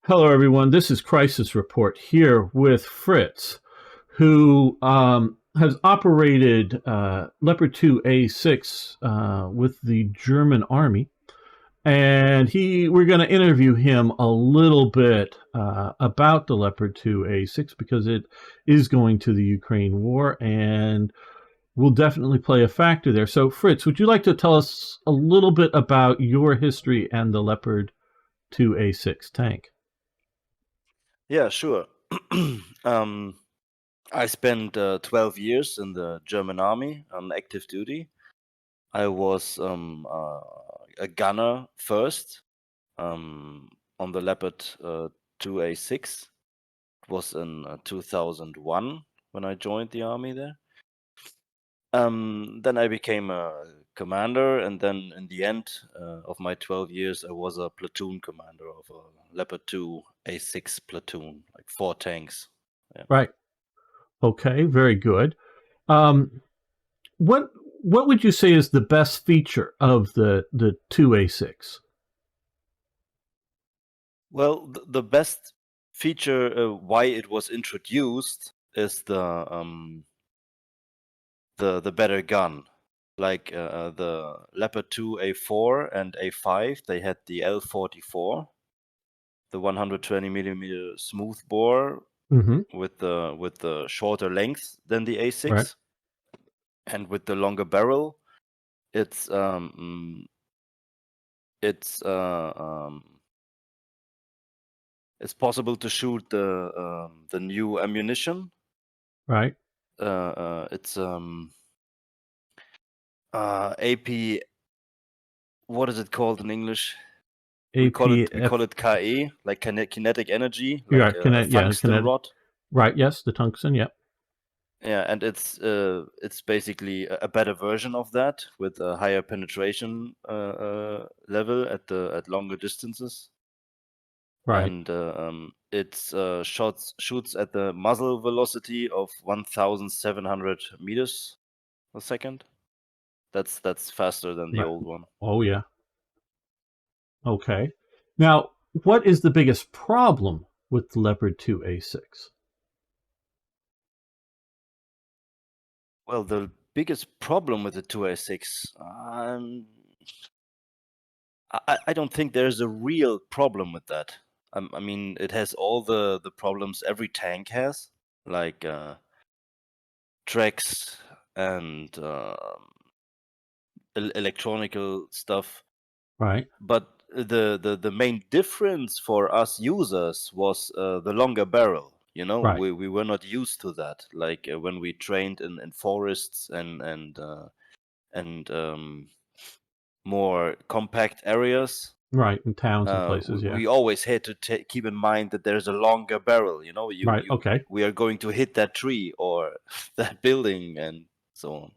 Hello, everyone. This is Crisis Report here with Fritz, who has operated Leopard 2A6 with the German Army. And we're going to interview him a little bit about the Leopard 2A6 because it is going to the Ukraine war and will definitely play a factor there. So, Fritz, would you like to tell us a little bit about your history and the Leopard 2A6 tank? Yeah, sure. um, I spent 12 years in the German army on active duty. I was a gunner first on the Leopard 2A6. It was in 2001 when I joined the army there. Then I became a commander, and then in the end of my 12 years, I was a platoon commander of a Leopard 2A6 platoon, like 4 tanks. Yeah. Right. Okay, very good. Um, what what would you say is the best feature of the 2A6? Well, the best feature why it was introduced is the better gun. Like the Leopard 2 A4 and A5, they had the L44, the 120 millimeter smooth bore Mm-hmm. with the shorter length than the Right. A6, and with the longer barrel. It's it's uh, um, it's possible to shoot the new ammunition. Right. It's AP. What is it called in English? We call APF. it KE, like kinetic energy, Yeah. like a tungsten Kinetic. rod. Right. Yes. The tungsten. Yep. Yeah, and it's basically a better version of that with a higher penetration level at longer distances, Right. and it's shoots at the muzzle velocity of 1,700 meters a second. That's faster than the Right. old one. Oh yeah. Okay. Now, what is the biggest problem with the Leopard 2A6? Well, the biggest problem with the 2A6, I don't think there's a real problem with that. I mean, it has all the problems every tank has, like tracks and electronical stuff. Right. But the main difference for us users was the longer barrel. You know, Right. we were not used to that. Like when we trained in forests and more compact areas. Right. In towns and places. Yeah. We always had to keep in mind that there's a longer barrel. You know, Right. Okay. we are going to hit that tree or that building and so on.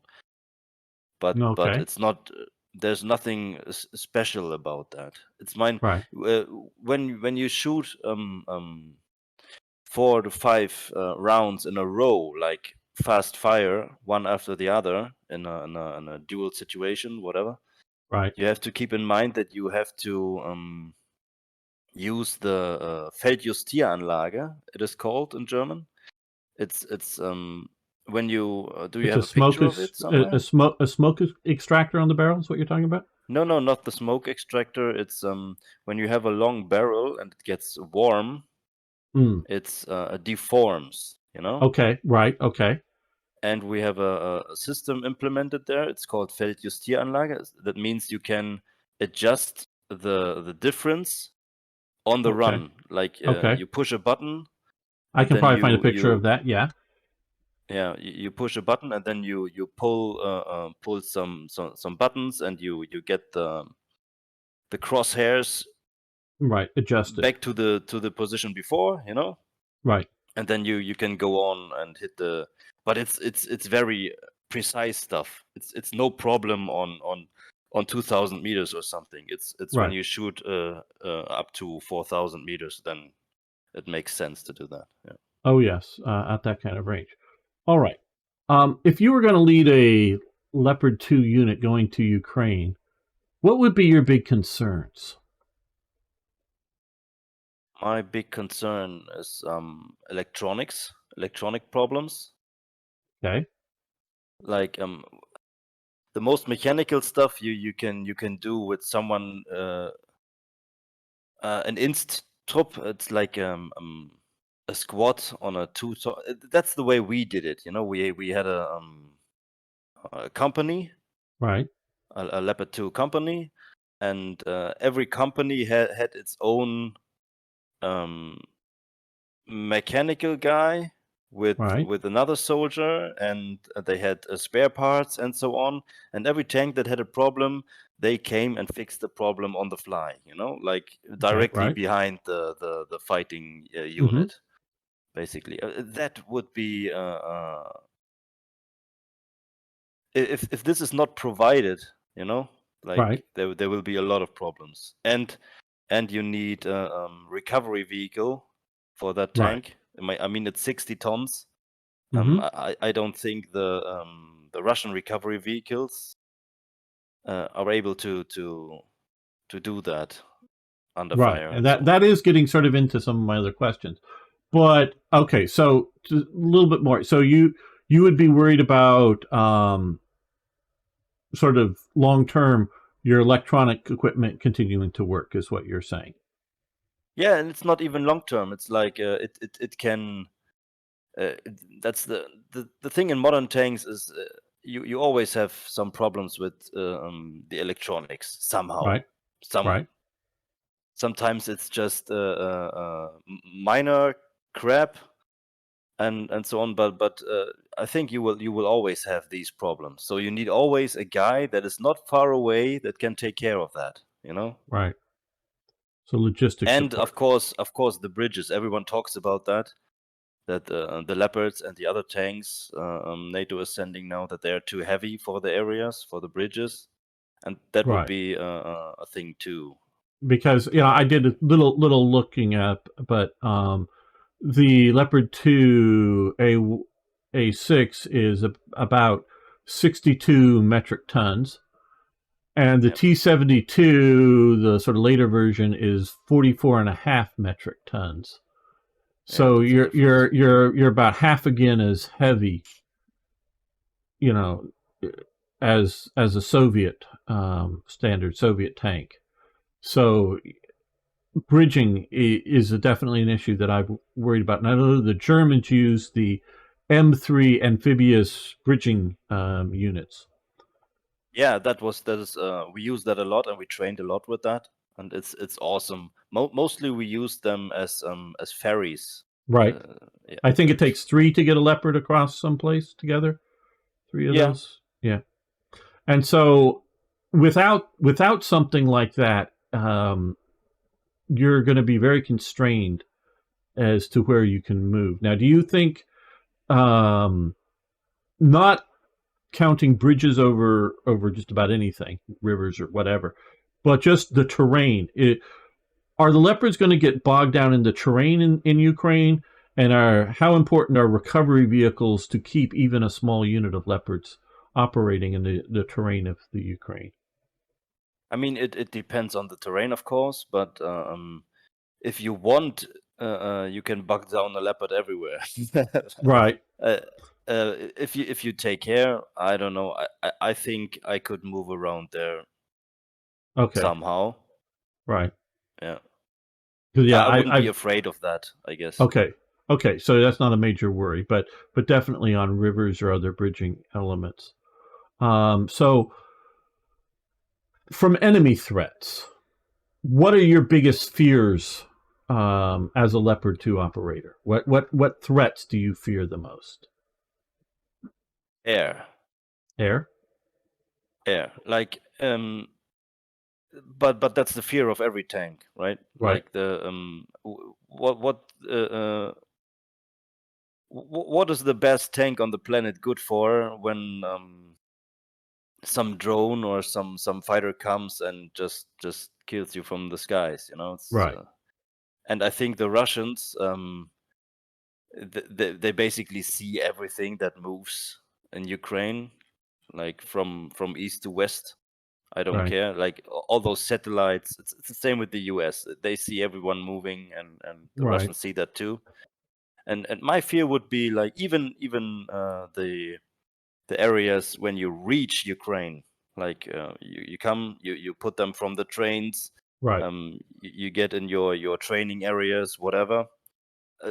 But Okay. it's not. There's nothing special about that. It's mine. Right. When you shoot 4 to 5 rounds in a row, like fast fire, one after the other in a dual situation, whatever. Right. You have to keep in mind that you have to use the Feldjustieranlage, it is called in German. It's when you do you It's have a picture of it somewhere? a smoke extractor on the barrel is what you're talking about? No, no, not the smoke extractor. It's when you have a long barrel and it gets warm, Mm. it deforms, you know? Okay. Right. Okay. And we have a system implemented there. It's called Feldjustieranlage. That means you can adjust the difference on the Okay. run. Like Okay. you push a button I and can then probably find a you picture of you that. Yeah. yeah you push a button and then you pull some buttons and you get the crosshairs Right. Adjusted. back to the position before, you know, Right. and then you can go on and hit the. But it's very precise stuff. It's no problem on 2,000 meters or something. It's when Right. you shoot up to 4,000 meters, then it makes sense to do that. Yeah. Oh yes. At that kind of range. All right. If you were going to lead a Leopard 2 unit going to Ukraine, what would be your big concerns? my big concern is electronic problems. Okay. Like the most mechanical stuff you can do with someone an inst trupp. It's like a squad on a two. That's the way we did it. You know, we had a company, Right. a Leopard 2 company, and every company had its own um, mechanical guy Right. with another soldier, and they had spare parts and so on. And every tank that had a problem, they came and fixed the problem on the fly. You know, like Okay. directly Right. behind the fighting Mm-hmm. unit. Basically, that would be if this is not provided, you know, Right. like there will be a lot of problems. And you need a recovery vehicle for that Right. tank. I mean, it's 60 tons. Mm-hmm. I don't think the Russian recovery vehicles are able to do that under Right. fire And and so that on. that is getting sort of into some of my other questions. But okay, so a little bit more. So you would be worried about sort of long term your electronic equipment continuing to work is what you're saying. Yeah, and it's not even long term. It's like it can. That's the thing in modern tanks is you always have some problems with the electronics somehow. Right. Some Right. sometimes it's just minor crap and so on. But I think you will always have these problems. So you need always a guy that is not far away that can take care of that. You know. Right. So logistic And support. of course, the bridges. Everyone talks about that. That the Leopards and the other tanks NATO is sending now, that they are too heavy for the areas, for the bridges, and that would Right. be a thing too. Because I did a little looking up, but the Leopard 2 A6 is about 62 metric tons, and the Yep. T-72, the sort of later version, is 44 and a half metric tons. Yeah, So that's a you're difference. you're you're you're about half again as heavy, you know, as a Soviet standard Soviet tank. So bridging is definitely an issue that I've worried about. And I know the Germans use the M3 amphibious bridging units. Yeah, that is we use that a lot, and we trained a lot with that, and it's awesome. Mostly we use them as ferries. Right. Uh, yeah, I think it takes three to get a Leopard across someplace together. Three of yeah. those. Yeah. And so without something like that, you're going to be very constrained as to where you can move. Now, do you think um, not counting bridges over just about anything, rivers or whatever, but just the terrain? Are the Leopards going to get bogged down in the terrain in Ukraine? And how important are recovery vehicles to keep even a small unit of Leopards operating in the terrain of the Ukraine? I mean, it depends on the terrain, of course, but if you want, you can buck down a Leopard everywhere. Right. uh, if you take care, I don't know. I think I could move around there Okay. somehow. Right. Yeah, 'Cause, I, yeah, I wouldn't be I've afraid of that, I guess. okay. Okay. So that's not a major worry, but definitely on rivers or other bridging elements. So from enemy threats, what are your biggest fears as a Leopard 2 operator? What threats do you fear the most? Air, Air? air. Like but that's the fear of every tank, right? Right. Like the what is the best tank on the planet good for when some drone or some fighter comes and just kills you from the skies? You know, it's Right. and I think the Russians they basically see everything that moves in Ukraine, like from east to west. I don't Right. care. Like all those satellites, it's the same with the US. They see everyone moving, and the Right. Russians see that too. And my fear would be like even the areas when you reach Ukraine, like you come, you put them from the trains, Right. you get in your training areas, whatever.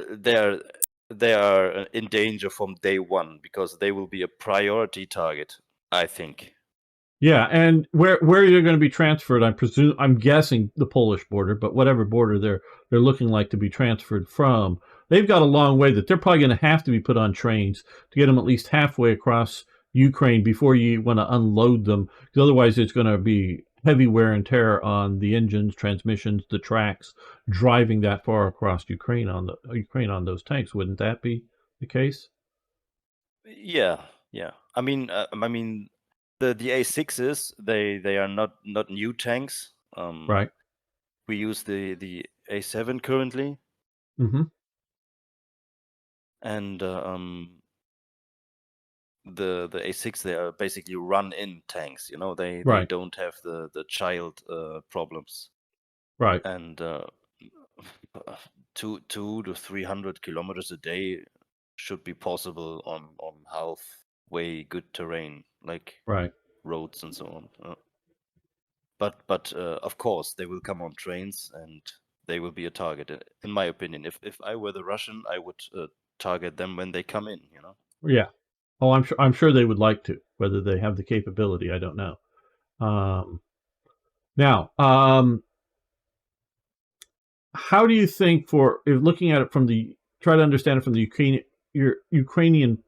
They're they are in danger from day one because they will be a priority target, I think. Yeah, and where you're going to be transferred, I'm guessing the Polish border, but whatever border they're looking like to be transferred from, they've got a long way that they're probably going to have to be put on trains to get them at least halfway across Ukraine before you want to unload them, because otherwise it's going to be heavy wear and tear on the engines, transmissions, the tracks, driving that far across Ukraine on those tanks. Wouldn't that be the case? Yeah, yeah. I mean, the A6s, they are not new tanks. Right. We use the A7 currently, Hmm. and the A6, they are basically run-in tanks. You know, they Right. don't have the child problems, Right. and 200 to 300 kilometers a day should be possible on halfway good terrain like Right. roads and so on. But of course they will come on trains and they will be a target. In my opinion, if I were the Russian, I would target them when they come in. You know. Yeah. Oh, I'm sure they would like to. Whether they have the capability, I don't know. Um, now, how do you think for if looking at it from the try to understand it from the Ukrainian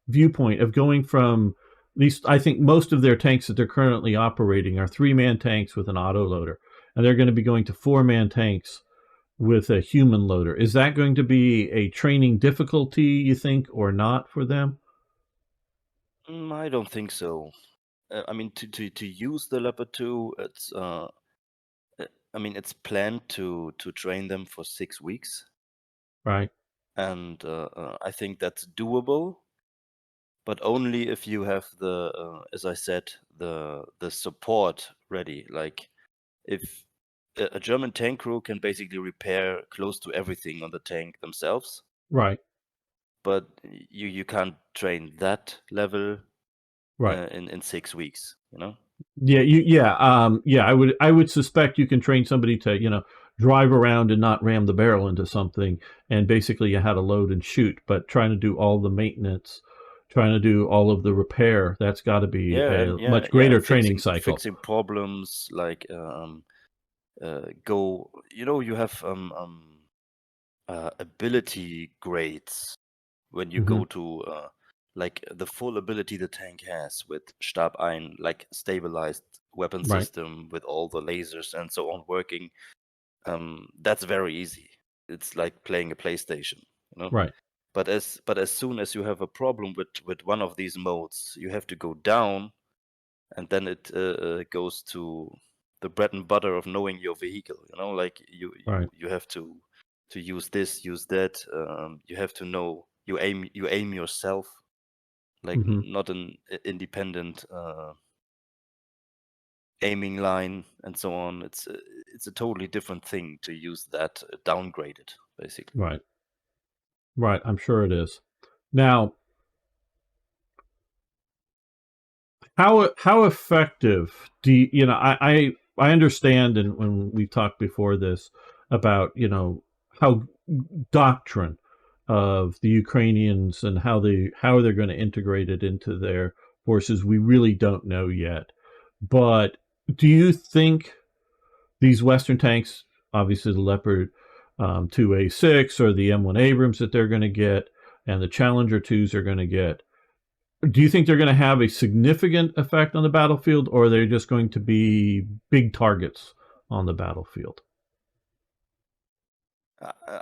viewpoint of going from at least I think most of their tanks that they're currently operating are 3-man tanks with an auto loader, and they're going to be going to 4-man tanks with a human loader. Is that going to be a training difficulty, you think, or not for them? I don't think so. I mean, to use the Leopard 2, I mean, it's planned to train them for 6 weeks, Right. and I think that's doable, but only if you have as I said, the support ready. Like if a German tank crew can basically repair close to everything on the tank themselves, Right. but you can't train that level Right. in 6 weeks. You know. Yeah, I would suspect you can train somebody to, drive around and not ram the barrel into something and basically you how to load and shoot, but trying to do all the maintenance, trying to do all of the repair, that's got to be Yeah, a and yeah, much yeah, greater and training fixing cycle. fixing problems like go. You know, you have ability grades when you Hmm. go to like the full ability the tank has with Stab ein, like stabilized weapon Right. system with all the lasers and so on working. That's very easy. It's like playing a PlayStation, you know. Right. But as soon as you have a problem with one of these modes, you have to go down, and then it goes to the bread and butter of knowing your vehicle. You know, like you Right. you you have to use this, use that. You have to know you aim yourself, like Hmm. not an independent aiming line and so on. It's a totally different thing to use that downgraded, basically. Right. Right. I'm sure it is. Now, how effective do I understand, and when we talked before this about how doctrine of the Ukrainians and how they're going to integrate it into their forces, we really don't know yet. But do you think these Western tanks, obviously the Leopard 2A6 or the M1 Abrams that they're going to get, and the Challenger 2s are going to get, do you think they're going to have a significant effect on the battlefield, or are they just going to be big targets on the battlefield?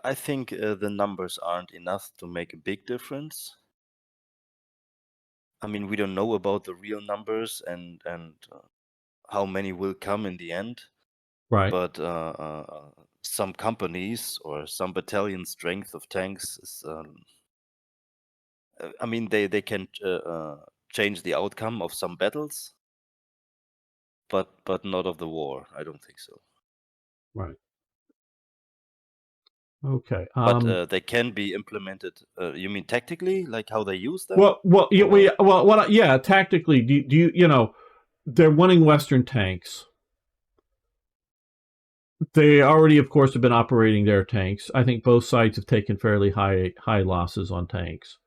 I think the numbers aren't enough to make a big difference. I mean, we don't know about the real numbers and how many will come in the end, Right. but some companies or some battalion strength of tanks is, I mean, they can change the outcome of some battles, but not of the war. I don't think so. Right. Okay. But they can be implemented. You mean tactically, like how they use them? Yeah. Tactically, do you they're wanting Western tanks. They already, of course, have been operating their tanks. I think both sides have taken fairly high losses on tanks.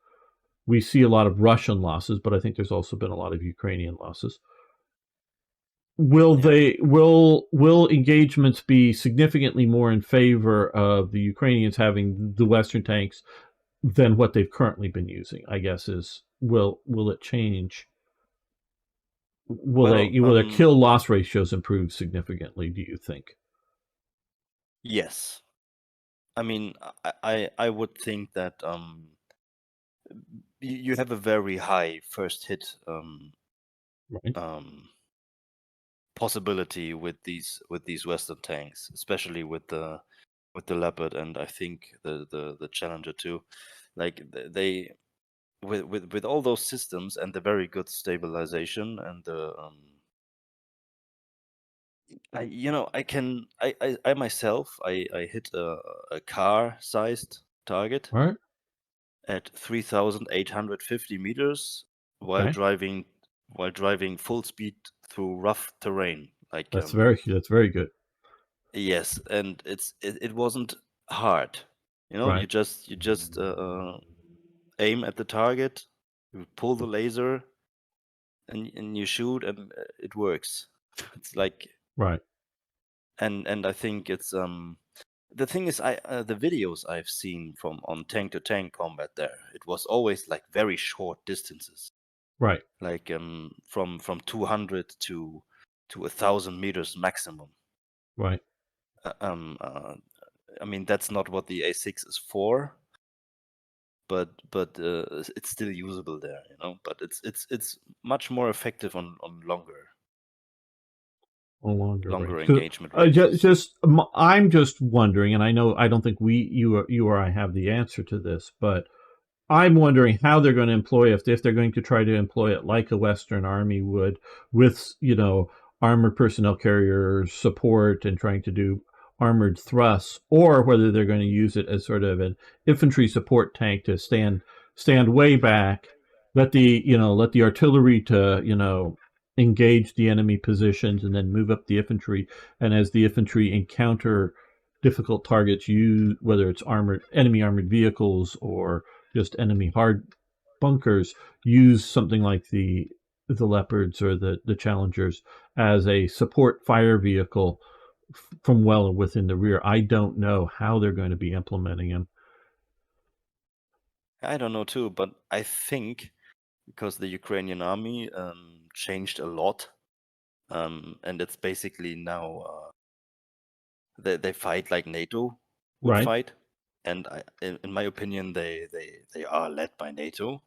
We see a lot of Russian losses, but I think there's also been a lot of Ukrainian losses. Will engagements be significantly more in favor of the Ukrainians having the Western tanks than what they've currently been using? I guess is will it change? Will Well, their kill loss ratios improve significantly? Do you think? yes. I mean, I would think that you have a very high first hit Right. possibility with these Western tanks, especially with the Leopard, and I think the Challenger too. Like they with all those systems and the very good stabilization and the I myself I hit a car sized target All right. at 3,850 meters while Okay. driving full speed through rough terrain. Like That's very good. yes, and it wasn't hard. Right. You just aim at the target, you pull the laser, and you shoot, and it works. It's like, Right. and I think it's the thing is, the videos I've seen from on tank to tank combat there, it was always like very short distances, Right. like from 200 to 1,000 meters maximum. Right. Uh, um, uh, I mean, that's not what the A6 is for, but it's still usable there, But it's much more effective on Longer longer range. engagement ranges. I'm just wondering, and I don't think you or I have the answer to this, but I'm wondering how they're going to employ if they're going to try to employ it like a Western army would, with armored personnel carrier support and trying to do armored thrusts, or whether they're going to use it as sort of an infantry support tank to stand way back, let the artillery to engage the enemy positions, and then move up the infantry. And as the infantry encounter difficult targets, use whether it's enemy armored vehicles or just enemy hard bunkers, use something like the Leopards or the Challengers as a support fire vehicle from well within the rear. I don't know how they're going to be implementing them. I don't know too, but I think because the Ukrainian army changed a lot, and it's basically now they fight like NATO would Right, fight, and in my opinion, they are led by NATO,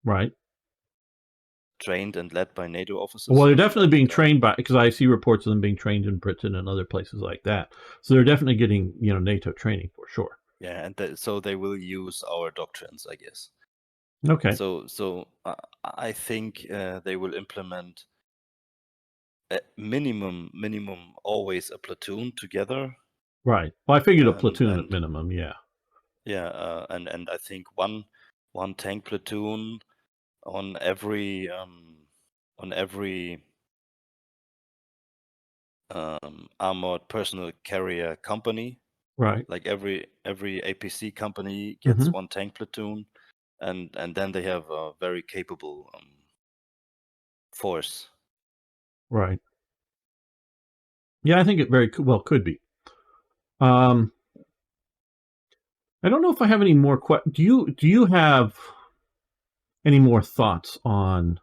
right. trained and led by NATO Well, officers, they're and definitely being trained by, because I see reports of them being trained in Britain and other places like that. So they're definitely getting NATO training for sure. yeah, and so they will use our doctrines, I guess. Okay. So I think they will implement minimum always a platoon together. Right. Well, I figured a and platoon at and minimum. Yeah. yeah, and I think one tank platoon on every armored personnel carrier company. Right. Like every APC company gets Hmm. one tank platoon, and then they have a very capable force. Right. Yeah, I think it very well could be. Um, I don't know if I have any more do you have any more thoughts on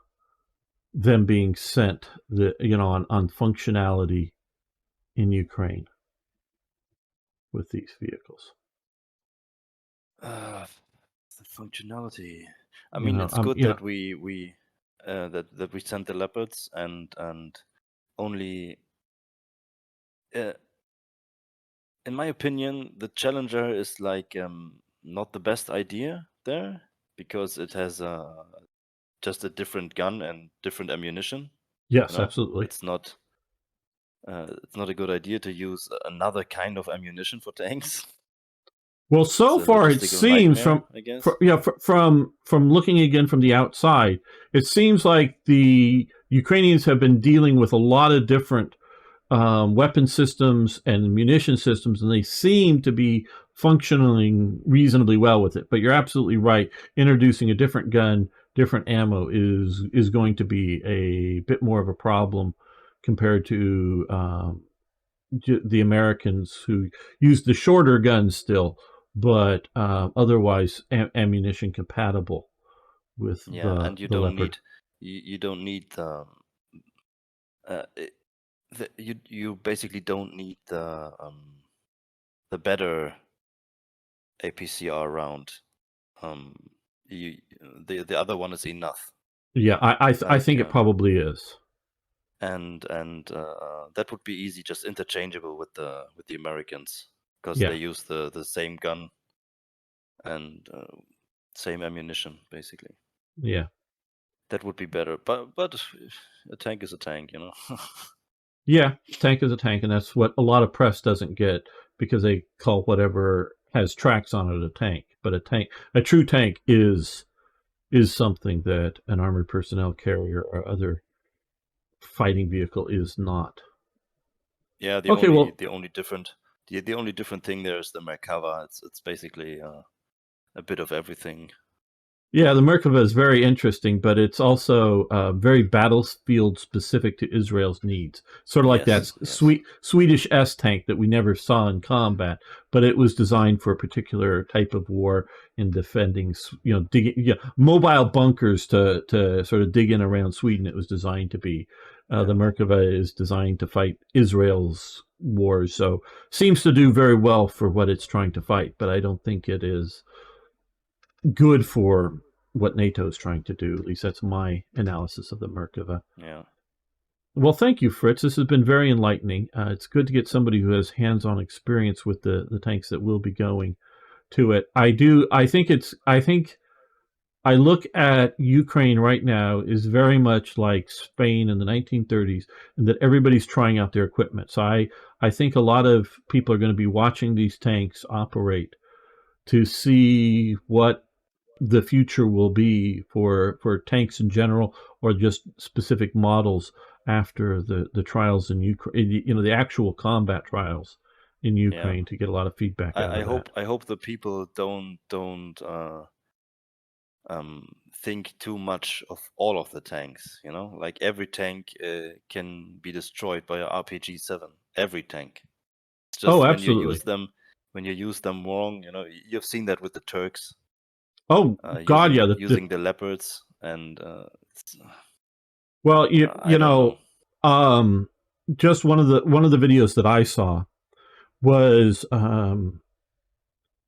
them being sent on functionality in Ukraine with these vehicles? The functionality. I You mean, know, it's good you know, that we sent the Leopards, and only in my opinion, the Challenger is like not the best idea there, because it has just a different gun and different ammunition. yes, absolutely. It's not it's not a good idea to use another kind of ammunition for tanks. Well, It's so a far it logistical seems nightmare, I guess. from looking again from the outside, it seems like the Ukrainians have been dealing with a lot of different weapon systems and munition systems, and they seem to be functioning reasonably well with it. But you're absolutely right. Introducing a different gun, different ammo is going to be a bit more of a problem compared to the Americans who use the shorter guns still, but otherwise ammunition compatible with Yeah, and the Leopard. you don't need uh, it, you basically don't need the better APCR round. Um, you the other one is enough. Yeah, I Like think it probably is. and that would be easy, just interchangeable with the Americans, because they Yeah, use the same gun and same ammunition basically. yeah. That would be better, but a tank is a tank, Yeah, tank is a tank, and that's what a lot of press doesn't get because they call whatever has tracks on it a tank. But a true tank is something that an armored personnel carrier or other fighting vehicle is not. Yeah, Okay, well, the only different thing there is the Merkava. It's basically a bit of everything. yeah, the Merkava is very interesting, but it's also very battlefield specific to Israel's needs. Sort of like that Yes, yes, Swedish S tank that we never saw in combat, but it was designed for a particular type of war in defending, digging, mobile bunkers to sort of dig in around Sweden. It was designed to be. The yeah, Merkava is designed to fight Israel's wars, so seems to do very well for what it's trying to fight. But I don't think it is good for what NATO is trying to do. At least that's my analysis of the Merkava. yeah. Well, thank you, Fritz. This has been very enlightening. It's good to get somebody who has hands-on experience with the tanks that will be going to it. I do. I think it's. I think I look at Ukraine right now is very much like Spain in the 1930s, and that everybody's trying out their equipment. So I think a lot of people are going to be watching these tanks operate to see what the future will be for tanks in general, or just specific models after the trials in Ukraine, the actual combat trials in Yeah. Ukraine, to get a lot of feedback out I of that. hope I hope the people don't think too much of all of the tanks. Like every tank can be destroyed by a RPG-7. Every tank. It's Oh, just absolutely. when you use them wrong. You've seen that with the Turks Oh God, yeah. using the Leopards, and Well, I don't know. um, just one of the videos that I saw was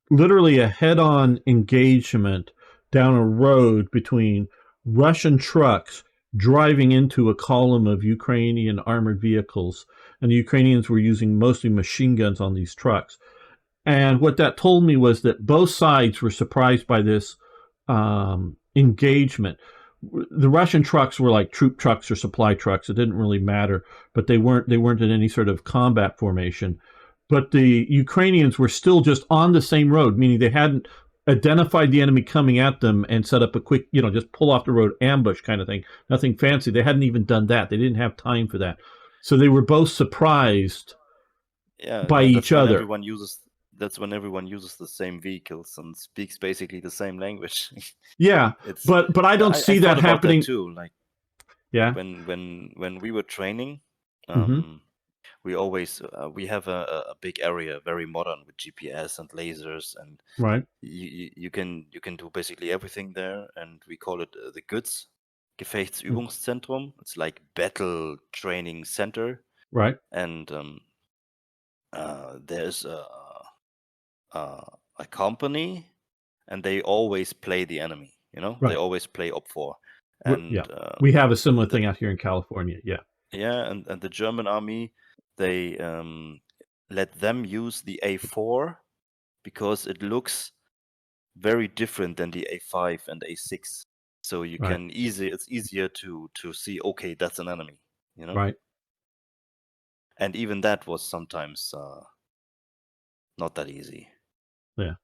literally a head-on engagement down a road between Russian trucks driving into a column of Ukrainian armored vehicles, and the Ukrainians were using mostly machine guns on these trucks. And what that told me was that both sides were surprised by this engagement. The Russian trucks were like troop trucks or supply trucks. It didn't really matter, but they weren't in any sort of combat formation. But the Ukrainians were still just on the same road, meaning they hadn't identified the enemy coming at them and set up a quick, just pull off the road ambush kind of thing. Nothing fancy. They hadn't even done that. They didn't have time for that. So they were both surprised Yeah, by yeah. each other. That's when everyone uses the same vehicles and speaks basically the same language. Yeah, It's but I don't I see that thought about that happening. too. Like Yeah. when we were training, Hmm. we have a big area, very modern, with GPS and lasers, and Right. you can do basically everything there, and we call it the GÜTS, Mm. Gefechtsübungszentrum. It's like battle training center, Right. and there's a company, and they always play the enemy. They Right. always play op 4, and Yeah. We have a similar the thing out here in California. Yeah. yeah, and the German army, they let them use the A4 because it looks very different than the A5 and A6. So Right. it's easier to see, okay, that's an enemy, you know? Right. and even that was sometimes not that easy. Yeah.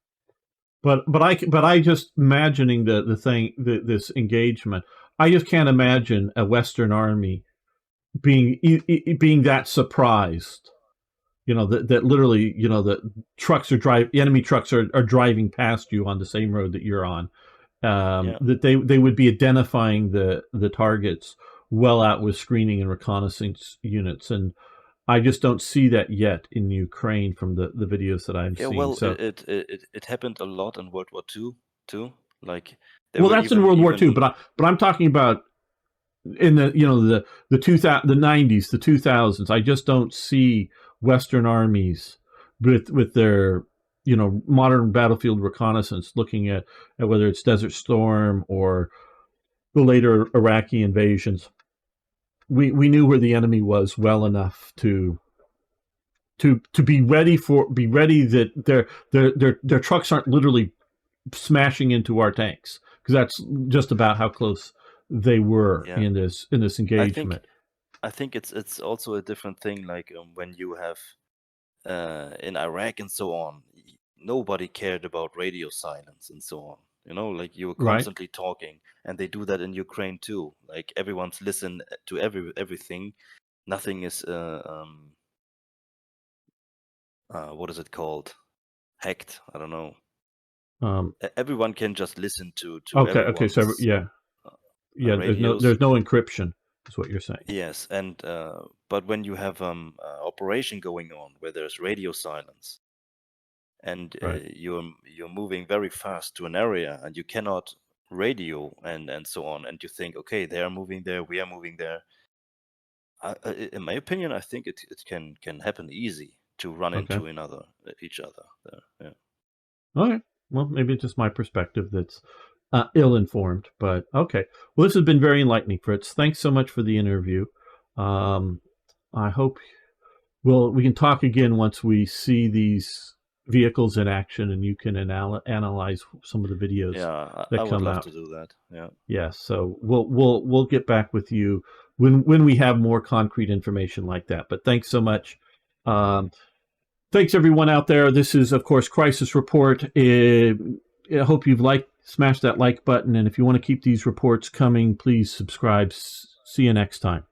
But I just imagining this engagement. I just can't imagine a Western army being that surprised. That literally, the enemy trucks are driving past you on the same road that you're on. Yeah. That they would be identifying the targets well out with screening and reconnaissance units, and I just don't see that yet in Ukraine from the videos that I've Yeah, seen. well, So, it happened a lot in World War II too. Like there well, were that's in World War II, even but I'm talking about in the 2000 the 90s, the 2000s. I just don't see Western armies with their modern battlefield reconnaissance looking at whether it's Desert Storm or the later Iraqi invasions. We knew where the enemy was well enough to be ready that their trucks aren't literally smashing into our tanks, because that's just about how close they were yeah. in this engagement. I think it's also a different thing. Like when you have in Iraq and so on, nobody cared about radio silence and so on. Like you were Right. constantly talking, and they do that in Ukraine too. Like everyone's listen to everything. Nothing is what is it called? Hacked? I don't know. Everyone can just listen to Okay, so everyone's yeah, radios. there's no encryption, is what you're saying. Yes, and but when you have operation going on where there's radio silence, and Right. you're moving very fast to an area, and you cannot radio and so on, and you think, okay, they are moving there, we are moving there. In my opinion, I think it can happen easy to run Okay. into each other there. Yeah. Okay. Well, maybe it's just my perspective that's ill-informed, but okay. Well, this has been very enlightening, Fritz. Thanks so much for the interview. I hope we can talk again once we see these vehicles in action, and you can analyze some of the videos Yeah, I that would come love out. to do that. Yeah. Yeah, so we'll get back with you when we have more concrete information like that. But thanks so much. Thanks everyone out there. This is, of course, Crisis Report. I hope you've smashed that like button, and if you want to keep these reports coming, please subscribe. See you next time.